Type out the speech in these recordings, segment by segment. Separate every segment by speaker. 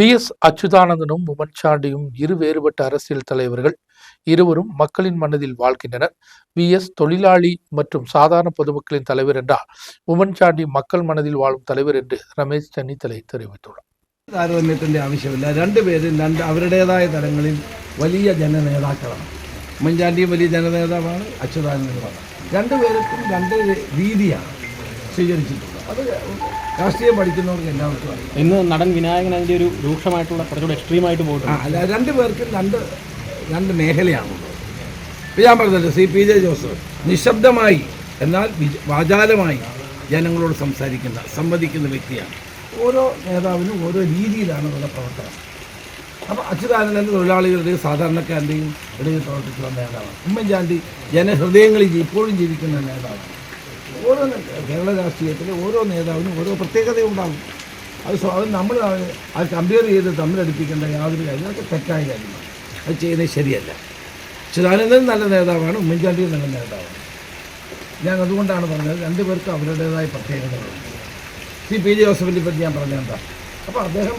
Speaker 1: S அச்சுதானந்தனும் உம்மன்சாண்டியும் இரு வேறுபட்ட அரசியல் தலைவர்கள். இருவரும் மக்களின் மனதில் வாழ்கின்றனர். எஸ் தொழிலாளி மற்றும் சாதாரண பொதுமக்களின் தலைவர் என்றால், ഉമ്മൻചാണ്ടി மக்கள் மனதில் வாழும் தலைவர் என்று രമേശ് ചെന്നിത്തല தெரிவித்துள்ளார்.
Speaker 2: താരതമ്യത്തിൻ്റെ ആവശ്യമില്ല. രണ്ടുപേരും അവരുടേതായ തലങ്ങളിൽ വലിയ ജനനേതാക്കളാണ്. ഉമ്മൻചാണ്ടിയും വലിയ ജനനേതാവാണ്, അച്യുതാനന്ദനുമാണ്. രണ്ടുപേർക്കും രണ്ട് രീതിയാണ് സ്വീകരിച്ചിട്ടുള്ളത്. അത് രാഷ്ട്രീയം പഠിക്കുന്നവർക്ക് എല്ലാവർക്കും അറിയാം.
Speaker 3: ഇന്ന് നടൻ വിനായകൻ അതിൻ്റെ ഒരു രൂക്ഷമായിട്ടുള്ള കുറച്ചുകൂടെ എക്സ്ട്രീമായിട്ട് പോയിട്ടുണ്ട്.
Speaker 2: അല്ല, രണ്ടുപേർക്കും രണ്ട് മേഖലയാണുള്ളത്. ഇപ്പം ഞാൻ പറഞ്ഞല്ലോ, CPJ ജോസഫ് നിശബ്ദമായി എന്നാൽ വാചാലമായി ജനങ്ങളോട് സംവദിക്കുന്ന വ്യക്തിയാണ്. ഓരോ നേതാവിനും ഓരോ രീതിയിലാണ് ഉള്ള പ്രവർത്തനം. അപ്പോൾ അച്യുതാനന്ദൻ തൊഴിലാളികളുടെയും സാധാരണക്കാരുടെയും ഇടയിൽ പ്രവർത്തിക്കുന്ന നേതാവാണ്. ഉമ്മൻചാണ്ടി ജനഹൃദയങ്ങളിൽ ഇപ്പോഴും ജീവിക്കുന്ന നേതാവാണ്. ഓരോ കേരള രാഷ്ട്രീയത്തിലെ ഓരോ നേതാവിനും ഓരോ പ്രത്യേകതയുണ്ടാകും. അത് നമ്മൾ അത് കമ്പയർ ചെയ്ത് തമ്മിലടിപ്പിക്കേണ്ട യാതൊരു കാര്യം, അതൊക്കെ തെറ്റായ കാര്യമാണ്. അത് ചെയ്യുന്നത് ശരിയല്ല. അച്യുതാനന്ദൻ നല്ല നേതാവാണ്, ഉമ്മൻചാണ്ടിയും നല്ല നേതാവാണ്. ഞാൻ അതുകൊണ്ടാണ് പറഞ്ഞത്, രണ്ടുപേർക്കും അവരുടേതായ പ്രത്യേകതകളുണ്ട്. CPJ ജോസഫിനെ പറ്റി ഞാൻ പറഞ്ഞ എന്താ, അപ്പോൾ അദ്ദേഹം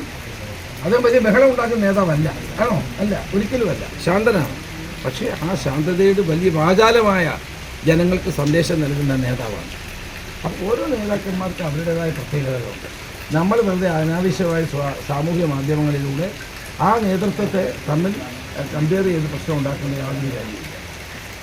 Speaker 2: വലിയ ബഹളം ഉണ്ടാക്കുന്ന നേതാവല്ല. ആണോ? അല്ല, ഒരിക്കലുമല്ല. ശാന്തനാണ്. പക്ഷേ ആ ശാന്തതയുടെ വലിയ വാചാലമായ ജനങ്ങൾക്ക് സന്ദേശം നൽകുന്ന നേതാവാണ്. അപ്പോൾ ഓരോ നേതാക്കന്മാർക്ക് അവരുടേതായ പ്രത്യേകതകളുണ്ട്. നമ്മൾ വെറുതെ അനാവശ്യമായ സാമൂഹ്യ മാധ്യമങ്ങളിലൂടെ ആ നേതൃത്വത്തെ തമ്മിൽ കമ്പയർ ചെയ്ത് പ്രശ്നം ഉണ്ടാക്കുന്ന യാതൊരു കാര്യമില്ല.